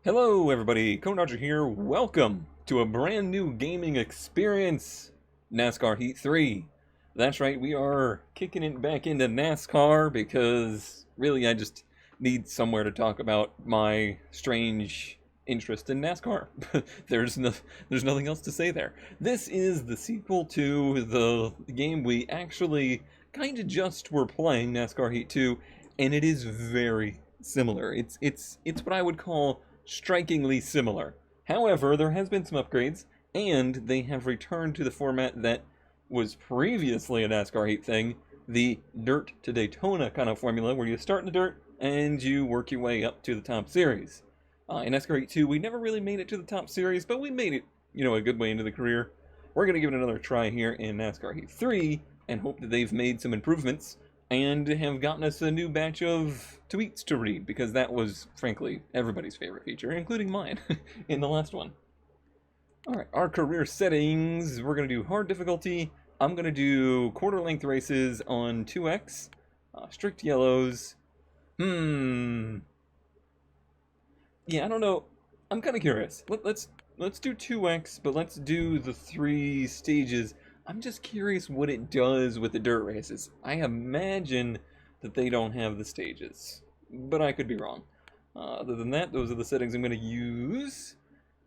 Hello everybody, Dodger here. Welcome to a brand new gaming experience, NASCAR Heat 3. That's right, we are kicking it back into NASCAR because really I just need somewhere to talk about my strange interest in NASCAR. There's nothing else to say there. This is the sequel to the game we actually kind of just were playing, NASCAR Heat 2, and it is very similar. It's what I would call strikingly similar. However, there has been some upgrades, and they have returned to the format that was previously a NASCAR Heat thing, the Dirt to Daytona kind of formula, where you start in the dirt and you work your way up to the top series. In NASCAR Heat 2, we never really made it to the top series, but we made it, a good way into the career. We're going to give it another try here in NASCAR Heat 3, and hope that they've made some improvements and have gotten us a new batch of tweets to read, because that was, frankly, everybody's favorite feature, including mine, in the last one. Alright, our career settings, we're going to do hard difficulty. I'm going to do quarter-length races on 2x, strict yellows. Yeah, I don't know. I'm kind of curious. Let's do 2x, but let's do the 3 stages. I'm just curious what it does with the dirt races. I imagine that they don't have the stages, but I could be wrong. Other than that, those are the settings I'm going to use,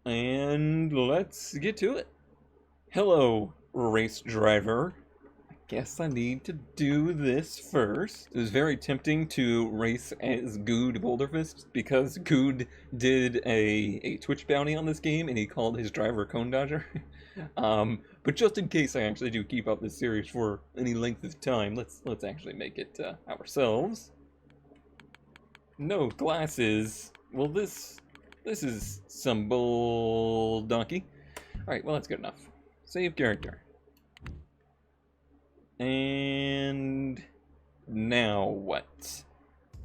and let's get to it. Hello, race driver. I guess I need to do this first. It was very tempting to race as Good Boulderfist because Good did a Twitch bounty on this game, and he called his driver Cone Dodger. But just in case I actually do keep up this series for any length of time, let's actually make it ourselves. No glasses. Well, this is some bull donkey. All right, well that's good enough. Save character. And now what?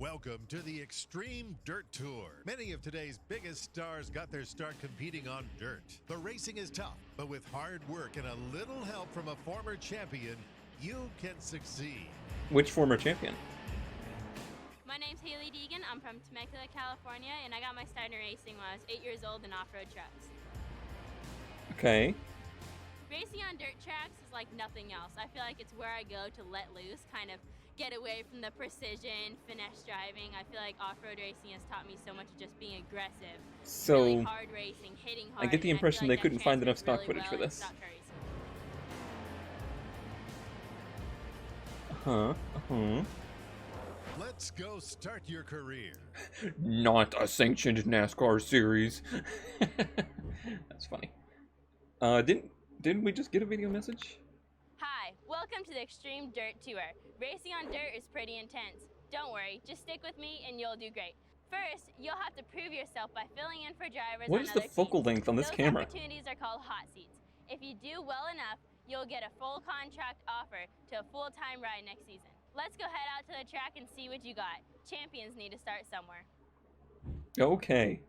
Welcome to the Extreme Dirt Tour. Many of today's biggest stars got their start competing on dirt. The racing is tough, but with hard work and a little help from a former champion, you can succeed. Which former champion? My name's Haley Deegan. I'm from Temecula, California, and I got my start in racing when I was 8 years old in off-road trucks. Okay. Racing on dirt tracks is like nothing else. I feel like it's where I go to let loose, kind of get away from the precision, finesse driving. I feel like off-road racing has taught me so much of just being aggressive. So, really hard racing, hitting hard. I get the impression they couldn't find enough stock really footage for this. Let's go start your career. Not a sanctioned NASCAR series. That's funny. Didn't we just get a video message? Hi, welcome to the Extreme Dirt Tour. Racing on dirt is pretty intense. Don't worry, just stick with me and you'll do great. First, you'll have to prove yourself by filling in for drivers What on is the other focal teams. length on this Those camera? opportunities are called hot seats. If you do well enough, you'll get a full contract offer to a full-time ride next season. Let's go head out to the track and see what you got. Champions need to start somewhere. Okay.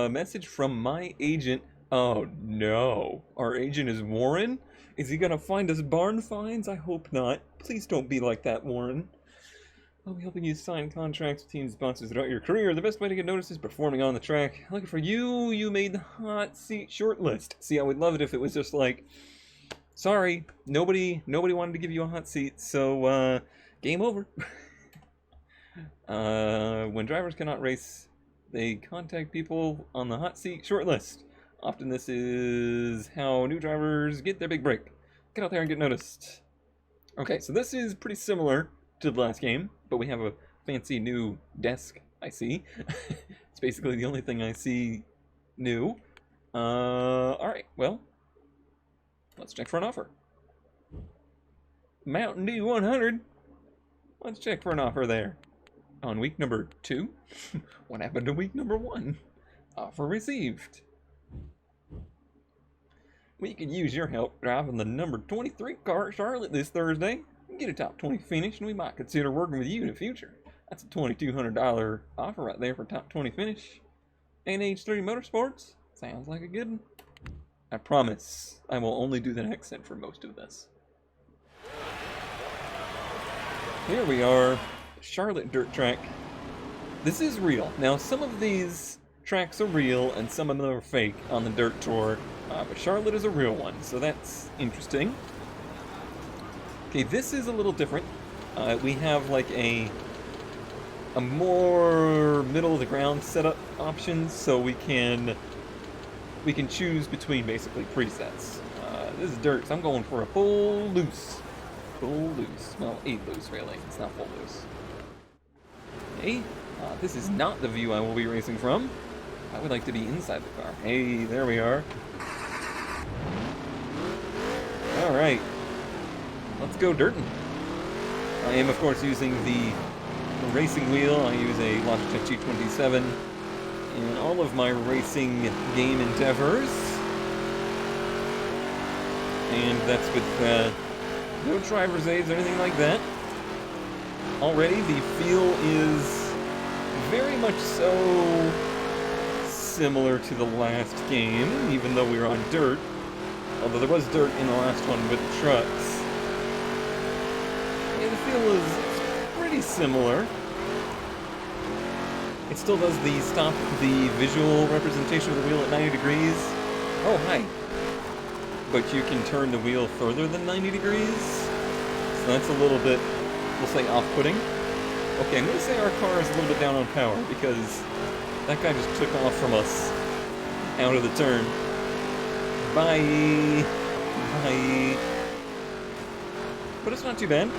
Message from my agent. Oh no. Our agent is Warren? Is he gonna find us barn finds? I hope not. Please don't be like that, Warren. I'll be helping you sign contracts with team sponsors throughout your career. The best way to get noticed is performing on the track. Looking for you, you made the hot seat shortlist. See, I would love it if it was just like, sorry, nobody wanted to give you a hot seat, so, game over. When drivers cannot race, they contact people on the hot seat shortlist. Often this is how new drivers get their big break. Get out there and get noticed. Okay, so this is pretty similar to the last game, but we have a fancy new desk, I see. It's basically the only thing I see new. Alright, well, let's check for an offer. Mountain Dew 100. Let's check for an offer there. On week number 2? What happened to week number 1? Offer received. We could use your help driving the number 23 car at Charlotte this Thursday. Get a top 20 finish, and we might consider working with you in the future. That's a $2,200 offer right there for top 20 finish. NH3 Motorsports? Sounds like a good one. I promise I will only do that accent for most of this. Here we are, Charlotte dirt track. This is real. Now, some of these tracks are real and some of them are fake on the dirt tour, but Charlotte is a real one, so that's interesting. Okay, this is a little different. We have like a more middle of the ground setup options, so we can choose between basically presets. This is dirt, so I'm going for a full loose. Full loose. Well, 8 loose really. It's not full loose. Okay, this is not the view I will be racing from. I would like to be inside the car. Hey, there we are. Alright. Let's go dirtin'. I am, of course, using the racing wheel. I use a Logitech G27 in all of my racing game endeavors. And that's with no driver's aids or anything like that. Already, the feel is very much so similar to the last game, even though we were on dirt. Although there was dirt in the last one with the trucks. Yeah, the feel is pretty similar. It still does the visual representation of the wheel at 90 degrees. Oh, hi. But you can turn the wheel further than 90 degrees. So that's a little bit, we'll say, off-putting. Okay, I'm going to say our car is a little bit down on power because that guy just took off from us out of the turn. Bye. Bye. But it's not too bad.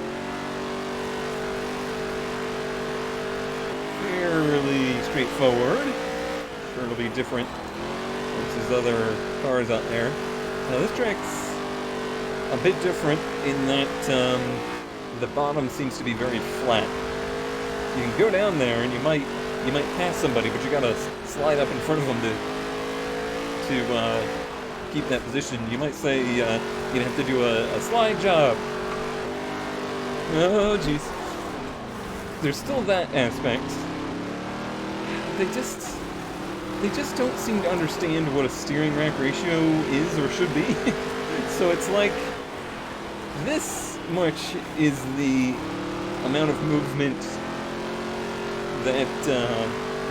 Fairly straightforward. Sure, it'll be different versus other cars out there. Now this track's a bit different in that the bottom seems to be very flat. You can go down there and you might pass somebody, but you gotta slide up in front of them to keep that position. You might say you'd have to do a slide job. Oh jeez. There's still that aspect. They just don't seem to understand what a steering rack ratio is or should be. So it's like this much is the amount of movement that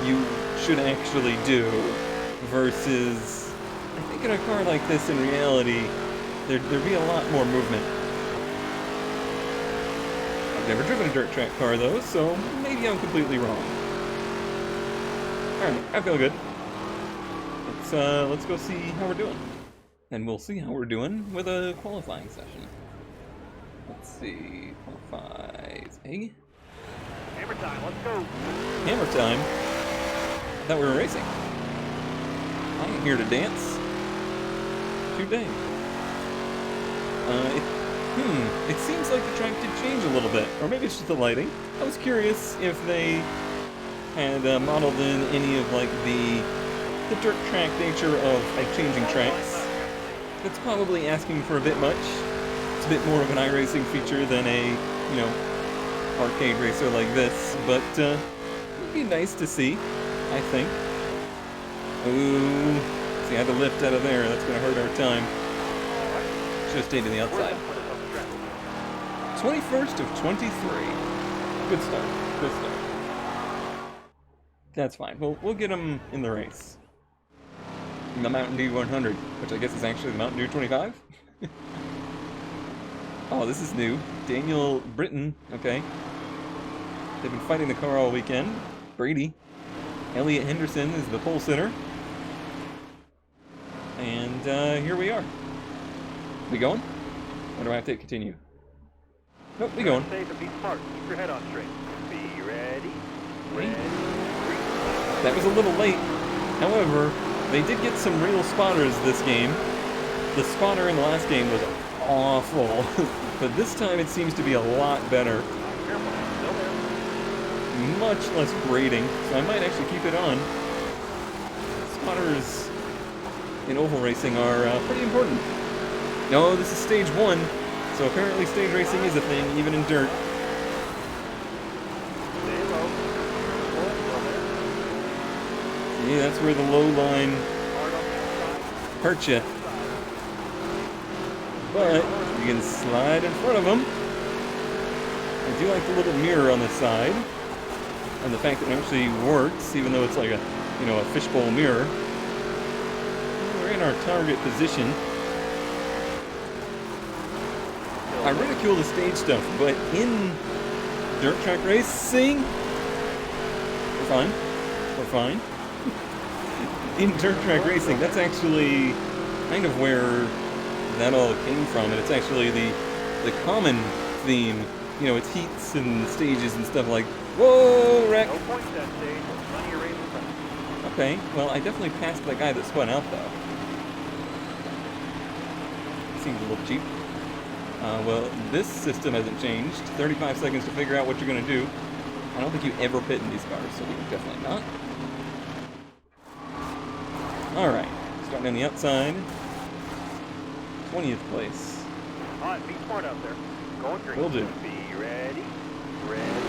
you should actually do versus, I think in a car like this in reality there'd be a lot more movement. I've never driven a dirt track car though, so maybe I'm completely wrong. Alright, I feel good. Let's go see how we're doing. And we'll see how we're doing with a qualifying session. Let's see. Qualifies. Hey? Hammer time, let's go. Hammer time? I thought we were racing. I ain't here to dance. Too dang. It seems like the track did change a little bit. Or maybe it's just the lighting. I was curious if they had modeled in any of like the dirt track nature of like changing tracks. That's probably asking for a bit much. It's a bit more of an iRacing feature than a, you know, arcade racer like this, but it'd be nice to see, I think. Ooh, see, I had to lift out of there. That's gonna hurt our time. Should have stayed to the outside. 21st of 23. Good start. Good start. That's fine. We'll get them in the race. In the Mountain Dew 100, which I guess is actually the Mountain Dew 25. Oh, this is new. Daniel Britton. Okay. They've been fighting the car all weekend. Brady. Elliot Henderson is the pole sitter. And here we are. We going? Or do I have to continue? Nope, we going. Safe and be smart. Keep your head on straight. Be ready. Ready. That was a little late. However, they did get some real spotters this game. The spotter in the last game was awful. But this time it seems to be a lot better. Much less grating, so I might actually keep it on. Spotters in oval racing are pretty important. No, this is stage 1, so apparently stage racing is a thing, even in dirt. See, that's where the low line hurts you. But you can slide in front of them. I do like the little mirror on the side. And the fact that it actually works, even though it's like a, you know, a fishbowl mirror. We're in our target position. I ridicule the stage stuff, but in dirt track racing, we're fine. We're fine. In dirt track racing, that's actually kind of where that all came from, and it's actually the common theme. You know, it's heats and stages and stuff like, whoa, wreck! No points that stage. Plenty of racing time. Okay, well, I definitely passed that guy that spun out, though. Seems a little cheap. Well, this system hasn't changed. 35 seconds to figure out what you're going to do. I don't think you ever pit in these cars, so you're definitely not. Alright, starting on the outside. 20th place. All right, be smart out there. Going green. Will do. Be ready. Ready.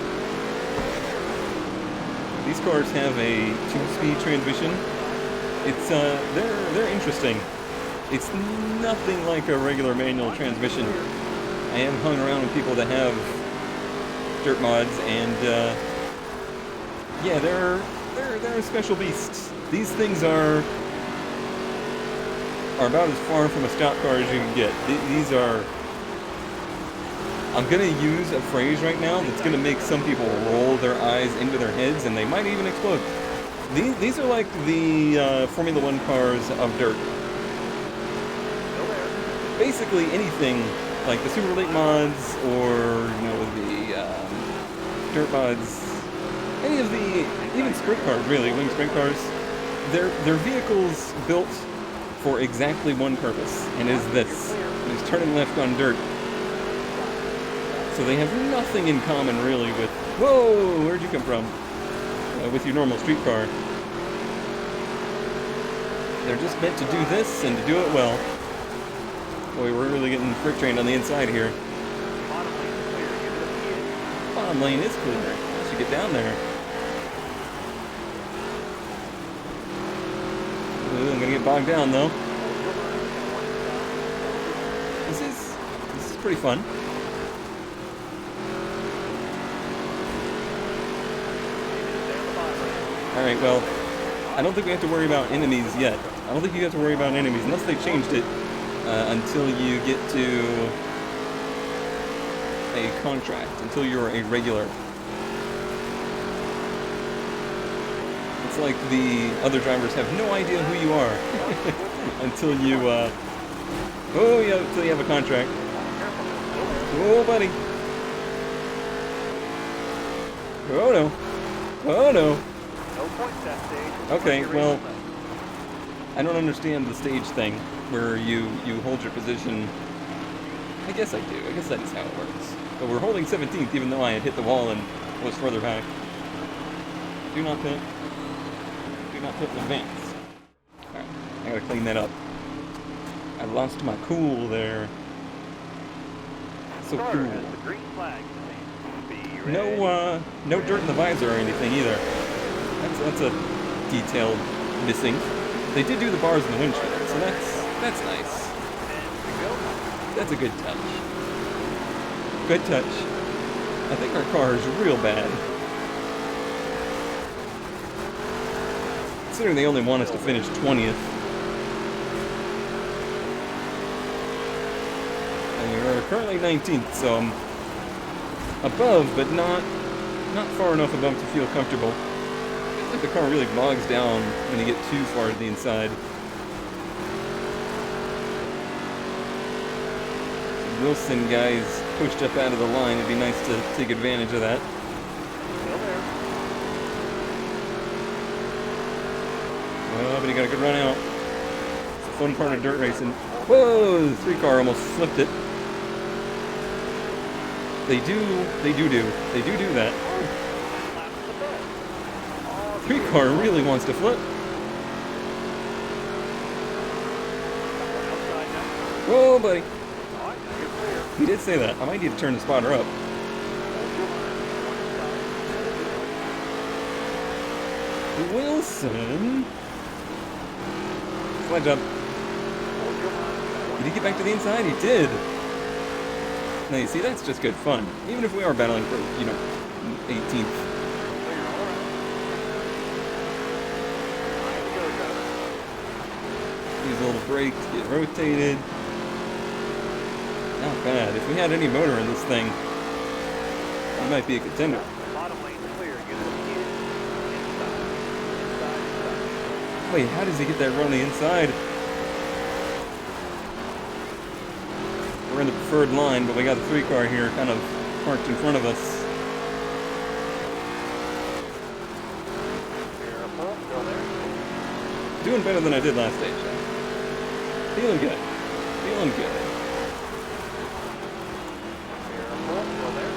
These cars have a 2-speed transmission. It's they're interesting. It's nothing like a regular manual transmission. I am hung around with people that have dirt mods, and yeah, they're a special beast. These things are about as far from a stock car as you can get. These are. I'm gonna use a phrase right now that's gonna make some people roll their eyes into their heads, and they might even explode. These are like the Formula One cars of dirt. Basically anything like the Super Late mods, or you know, the dirt mods, any of the even sprint cars, really, wing sprint cars. They're vehicles built for exactly one purpose, and is this: is turning left on dirt. So they have nothing in common really with, whoa, where'd you come from? With your normal street car. They're just meant to do this and to do it well. Boy, we're really getting frick trained on the inside here. Bottom lane is clear. Once you get down there. Ooh, I'm gonna get bogged down though. This is pretty fun. Alright, well, I don't think we have to worry about enemies yet. I don't think you have to worry about enemies, unless they changed it until you get to a contract, until you're a regular. It's like the other drivers have no idea who you are until you, oh yeah, until you have a contract. Oh, buddy. Oh no. Oh no. Okay, well, I don't understand the stage thing where you hold your position. I guess I do. I guess that is how it works. But we're holding 17th even though I had hit the wall and was further back. Do not pit. Do not pit in advance. Alright, I gotta clean that up. I lost my cool there. So cool. No dirt in the visor or anything either. That's a detail missing. They did do the bars in the windshield, so that's nice. That's a good touch. Good touch. I think our car is real bad. Considering they only want us to finish 20th. And we're currently 19th, so I'm above, but not far enough above to feel comfortable. Feels like the car really bogs down when you get too far to the inside. Some Wilson guys pushed up out of the line. It'd be nice to take advantage of that. Oh, but he got a good run out. It's a fun part of dirt racing. Whoa, the 3-car almost flipped it. They do that. 3-car really wants to flip. Whoa, buddy. He did say that. I might need to turn the spotter up. Wilson. Sledge up. Did he get back to the inside? He did. Now you see, that's just good fun. Even if we are battling for, 18th. uses a little brake to get rotated. Not bad. If we had any motor in this thing, it might be a contender. Bottom lane clear. Unit inside. Inside. Wait, how does he get that run on the inside? We're in the preferred line, but we got a 3-car here kind of parked in front of us. Careful. Still there. Doing better than I did last stage, though. Feeling good. Feeling good. Careful. Still there.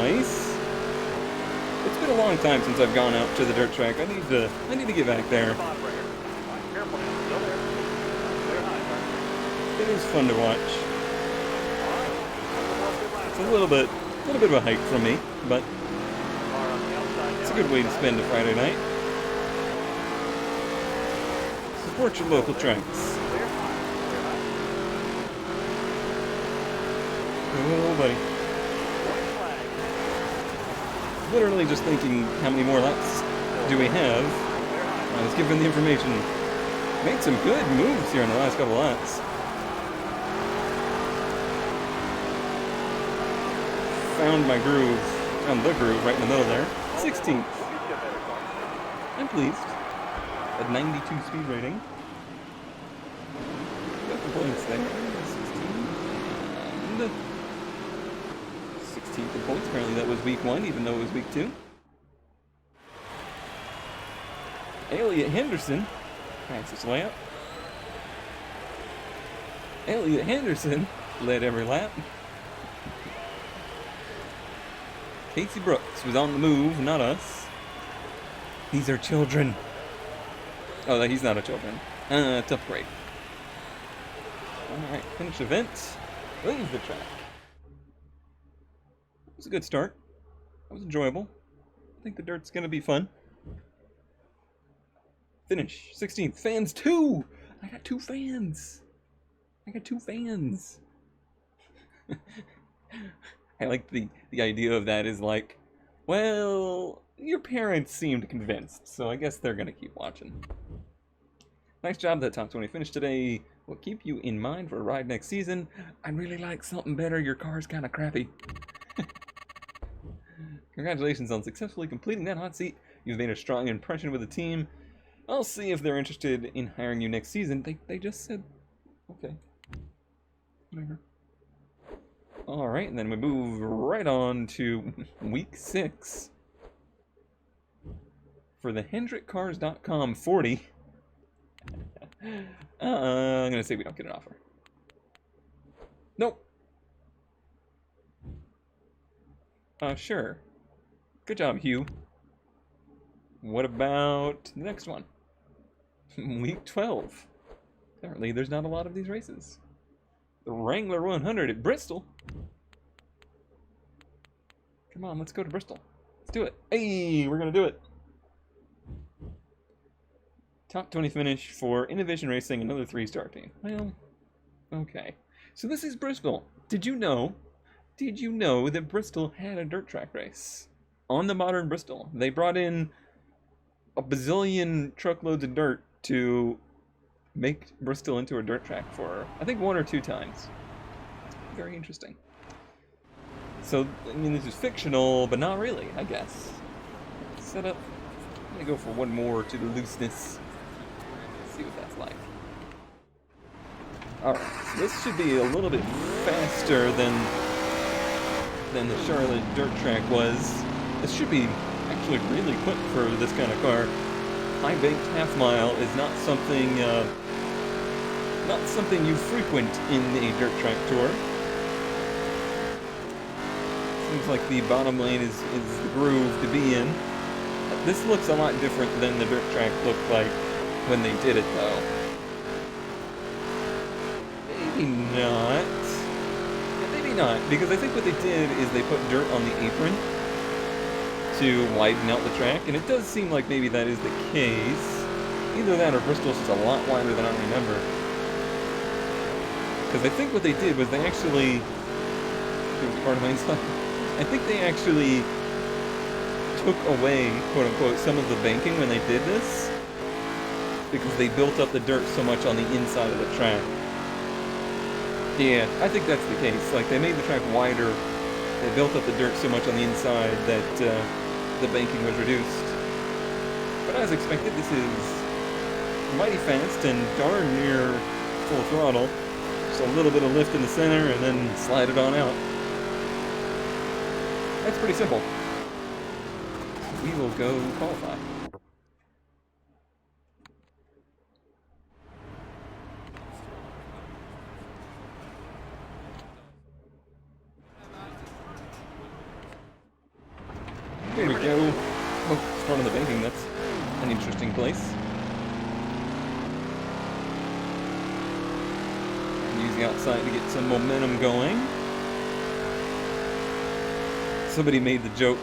Nice. It's been a long time since I've gone out to the dirt track. I need to get back there. Bottom right here. All right, careful now. Still there. Clear high. It is fun to watch. All right. It's a little bit of a hike from me, but Car on the outside it's a now. good way to spend a Friday night. Support your local tracks. Clear high. Clear high. Oh, buddy. White flag. Literally just thinking, how many more laps do we have? Clear high. I was given the information. Made some good moves here in the last couple laps. Found my groove. Found the groove right in the middle there. 16th. Get you a better car. I'm pleased. At 92 speed rating. Got the points there. 16. And 16th in points. Apparently that was week 1, even though it was week 2. Elliot Henderson. Thanks, this way up. Elliot Henderson led every lap. Casey Brooks was on the move, not us. These are children. Oh, he's not a children. Tough break. Alright, finish event. Leave the track. It was a good start. It was enjoyable. I think the dirt's gonna be fun. Finish. 16th. Fans 2! I got 2 fans. I got 2 fans. I like the idea of that is like, well, your parents seemed convinced, so I guess they're gonna keep watching. Nice job that top 20 finish today. We'll keep you in mind for a ride next season. I'd really like something better. Your car's kind of crappy. Congratulations on successfully completing that hot seat. You've made a strong impression with the team. I'll see if they're interested in hiring you next season. They just said, okay. Whatever. Alright, and then we move right on to week 6 for the HendrickCars.com 40. I'm gonna say we don't get an offer. Nope. Sure. Good job, Hugh. What about the next one? Week 12. Apparently there's not a lot of these races. The Wrangler 100 at Bristol. Come on, let's go to Bristol. Let's do it. Hey, we're gonna do it. Top 20 finish for Innovation Racing, another 3-star team. Well, okay. So this is Bristol. Did you know that Bristol had a dirt track race? On the modern Bristol. They brought in a bazillion truckloads of dirt to make Bristol into a dirt track for, I think, 1 or 2 times. Very interesting. So, I mean, this is fictional, but not really, I guess. Set up. I'm gonna go for one more to the looseness. See what that's like. Alright, so this should be a little bit faster than the Charlotte dirt track was. This should be actually really quick for this kind of car. High banked half mile is not something you frequent in a dirt track tour. Seems like the bottom lane is the groove to be in. This looks a lot different than the dirt track looked like when they did it, though. Maybe not. Yeah, maybe not, because I think what they did is they put dirt on the apron to widen out the track, and it does seem like maybe that is the case. Either that or Bristol's just a lot wider than I remember. Because I think what they did was they actually... It was part of my inside. I think they actually took away, quote-unquote, some of the banking when they did this. because they built up the dirt so much on the inside of the track. Yeah, I think that's the case. Like, they made the track wider, they built up the dirt so much on the inside that the banking was reduced. But as expected, this is mighty fast and darn near full throttle. Just a little bit of lift in the center and then slide it on out. That's pretty simple. We will go qualify. Here we go. Oh, front of the banking, that's an interesting place. Use the outside to get some momentum going. Somebody made the joke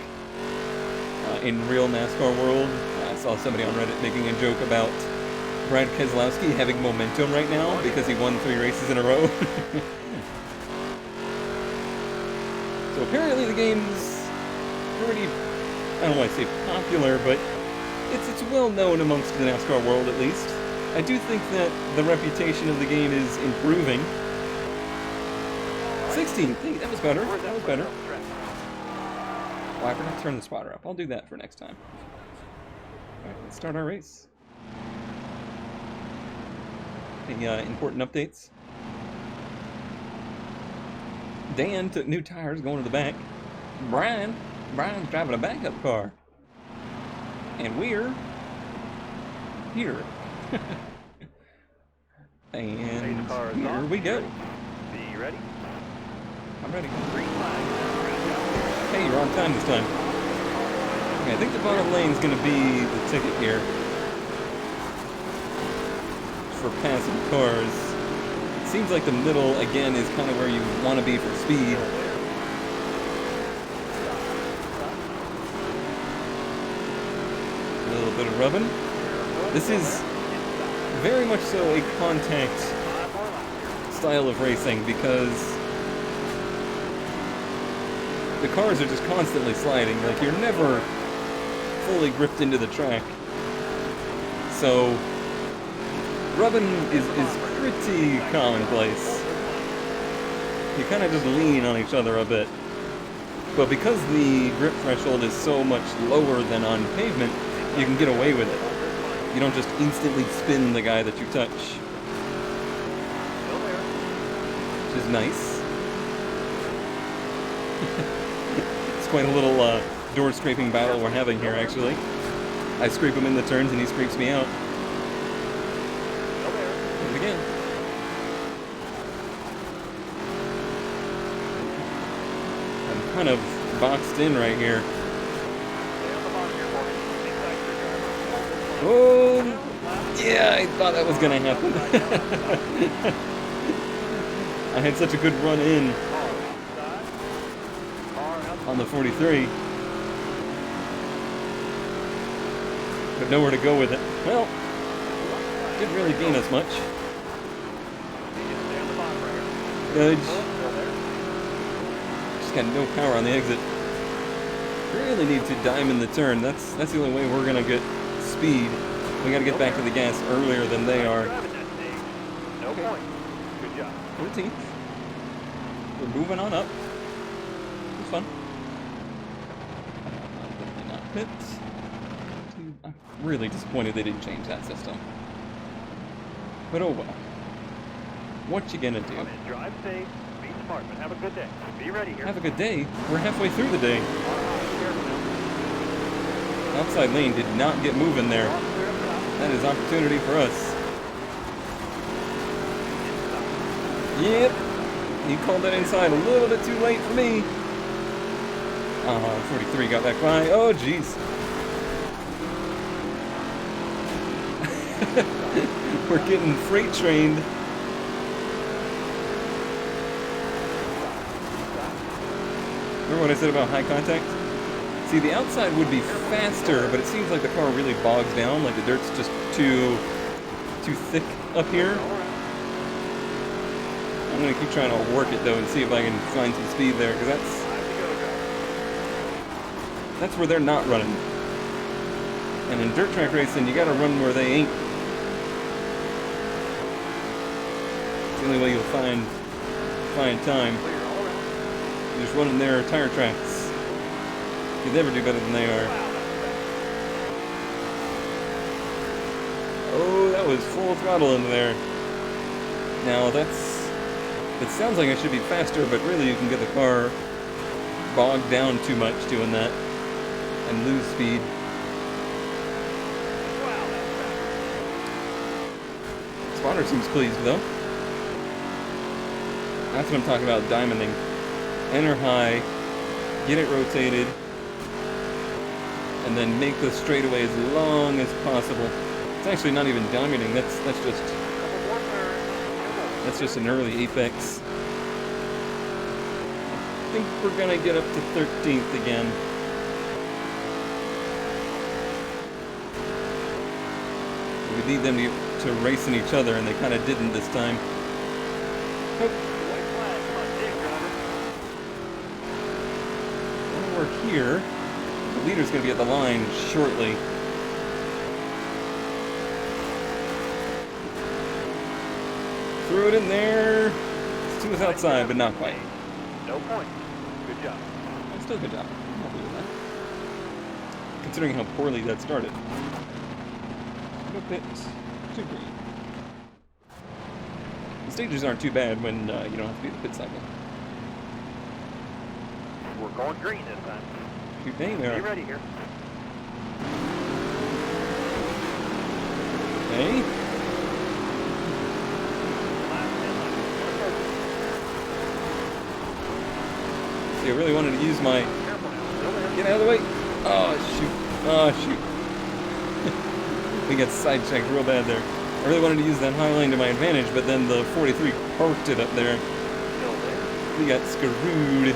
in real NASCAR world. I saw somebody on Reddit making a joke about Brad Keselowski having momentum right now because he won 3 races in a row. So apparently the game's pretty, I don't want to say popular, but it's well known amongst the NASCAR world at least. I do think that the reputation of the game is improving. 16, hey, that was better, that was better. Oh, I forgot to turn the spotter up. I'll do that for next time. Alright, let's start our race. Any important updates? Dan took new tires going to the back. Brian's driving a backup car. And we're here. And here we go. Be ready. I'm ready. Green flag. Hey, you're on time this time. Okay, I think the bottom lane's gonna be the ticket here for passing cars. It seems like the middle, again, is kind of where you want to be for speed. A little bit of rubbing. This is very much so a contact style of racing because the cars are just constantly sliding. Like, you're never fully gripped into the track. So rubbing is pretty commonplace. You kind of just lean on each other a bit. But because the grip threshold is so much lower than on pavement, you can get away with it. You don't just instantly spin the guy that you touch. Which is nice. It's quite a little door scraping battle we're having here, actually. I scrape him in the turns and he scrapes me out. And again. I'm kind of boxed in right here. Oh, yeah, I thought that was gonna happen. I had such a good run in on the 43, but nowhere to go with it. Well, didn't really gain us much. Nudge. Just got no power on the exit. Really need to diamond the turn. That's the only way we're gonna get speed. We gotta get back to the gas earlier than they are. No point. Good job. 14th. We're moving on up. It's fun. Definitely not pit. I'm really disappointed they didn't change that system. But oh well. What you gonna do? Come in, drive safe, be smart, but have a good day. Be ready here. Have a good day? We're halfway through the day. Outside lane did not get moving there. That is opportunity for us. Yep. He called that inside a little bit too late for me. 43 got back by. Oh, jeez. We're getting freight trained. Remember what I said about high contact? See, the outside would be faster, but it seems like the car really bogs down, like the dirt's just too thick up here. I'm gonna keep trying to work it though and see if I can find some speed there, because that's where they're not running. And in dirt track racing, you gotta run where they ain't. the only way you'll find time. Clear all around. You just run in their tire tracks. You'll never do better than they are. Wow, that's fast. Oh, that was full throttle into there. Now it sounds like I should be faster, but really you can get the car bogged down too much doing that and lose speed. Wow, that's fast. Spotter seems pleased though. That's what I'm talking about, diamonding. Enter high, get it rotated, and then make the straightaway as long as possible. It's actually not even diamonding, that's Couple more turns. just an early apex. I think we're gonna get up to 13th again. We need them to racing each other, and they kind of didn't this time. Oh, White flag. Come on, dig, driver. while we're here, the leader's gonna be at the line shortly. Threw it in there. It's outside, but not quite. No point. Good job. Still a good job. I'm happy with that. Considering how poorly that started. No pit to green. The stages aren't too bad when you don't have to do the pit cycle. We're going green this time. Shoot, dang Be there. ready here. Okay. Last 10 laps. See, I really wanted to use my... Careful now. Still there. Get out of the way! Oh, shoot. Oh, shoot. We got sidetracked real bad there. I really wanted to use that high lane to my advantage, but then the 43 parked it up there. Still there. We got screwed.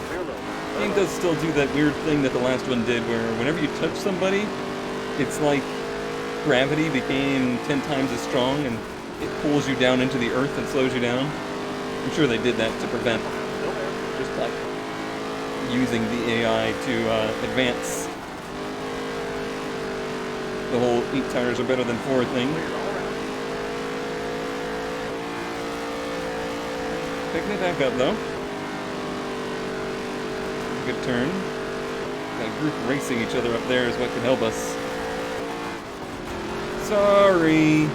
Clear low. The game does still do that weird thing that the last one did, where whenever you touch somebody, it's like gravity became 10 times as strong, and it pulls you down into the earth and slows you down. I'm sure they did that to prevent Still there. just like using the AI to advance the whole 8 tires are better than 4 thing. Clear all around. Picking it back up though. Good turn. Got a group racing each other up there is what can help us. Sorry.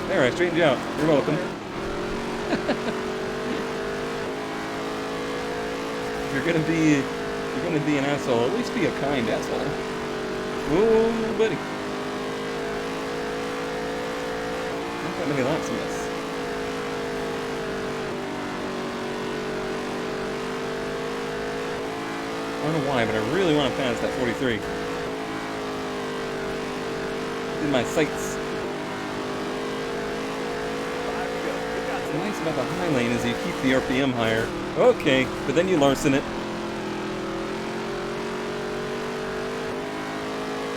There, I straightened you out. You're welcome. If you're gonna be an asshole, at least be a kind asshole. Whoa, buddy. Not that many laps in this. I don't know why, but I really want to pass that 43. In my sights. 5 to go. You got What's this. nice about the high lane is you keep the RPM higher. Okay, but then you Larson it.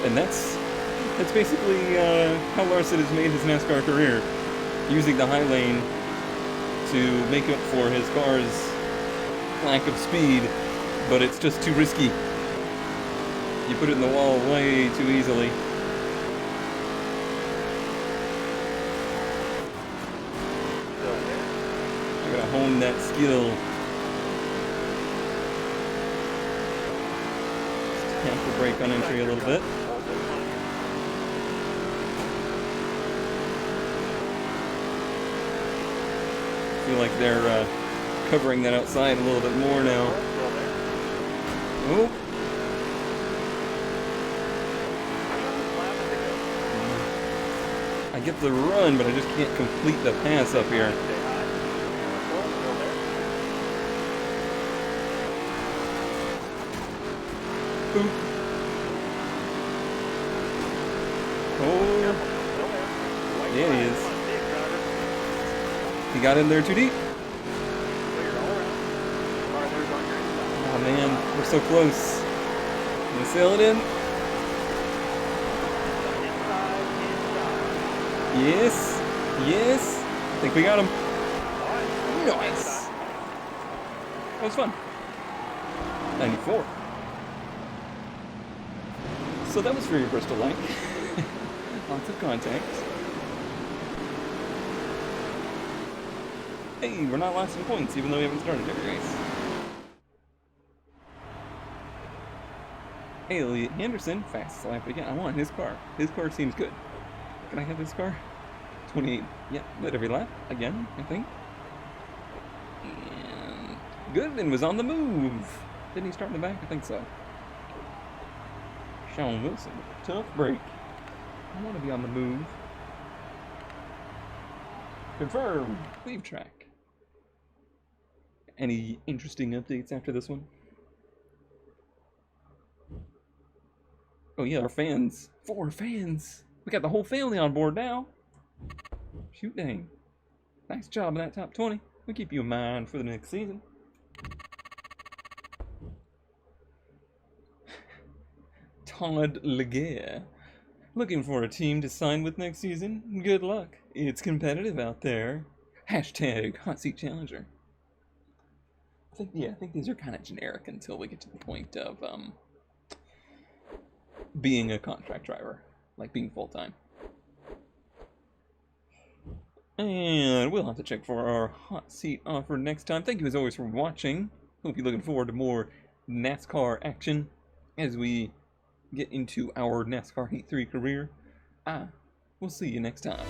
And that's basically how Larson has made his NASCAR career. Using the high lane to make up for his car's lack of speed, but it's just too risky. You put it in the wall way too easily. Still there. I gotta hone that skill. Just tap the brake on entry a little bit. Hold this line here. Feel like they're covering that outside a little bit more now. Still there. Oh, Lap to go. I get the run, but I just can't complete the pass up here. Stay high. Careful. Still there. Oop. Oh, Still there. White Yeah, he flag. is. Come on, dig, driver. he got in there too deep. Clear all around. Car there's on your inside. Oh man, we're so close. Gonna sail it in. Inside. Yes, yes. I think we got him. All right. Nice. That was fun. 94. So that was for your Bristol like. Lots of contact. Hey, we're not last in points, even though we haven't started every race. Elliot Henderson, fastest lap again. I want his car. His car seems good. Can I have his car? 28. Yeah, led every lap again, I think. And Goodman was on the move. Didn't he start in the back? I think so. Sean Wilson, tough break. I want to be on the move. Confirmed. Leave track. Any interesting updates after this one? Oh yeah, our fans. 4 fans. We got the whole family on board now. Shoot dang. Nice job in that top 20. We'll keep you in mind for the next season. Todd Laguerre. Looking for a team to sign with next season? Good luck. It's competitive out there. Hashtag Hot Seat Challenger. I think these are kind of generic until we get to the point of being a contract driver, like being full-time. And we'll have to check for our hot seat offer next time. Thank you as always for watching. Hope you're looking forward to more NASCAR action as we get into our NASCAR Heat 3 career. We'll see you next time.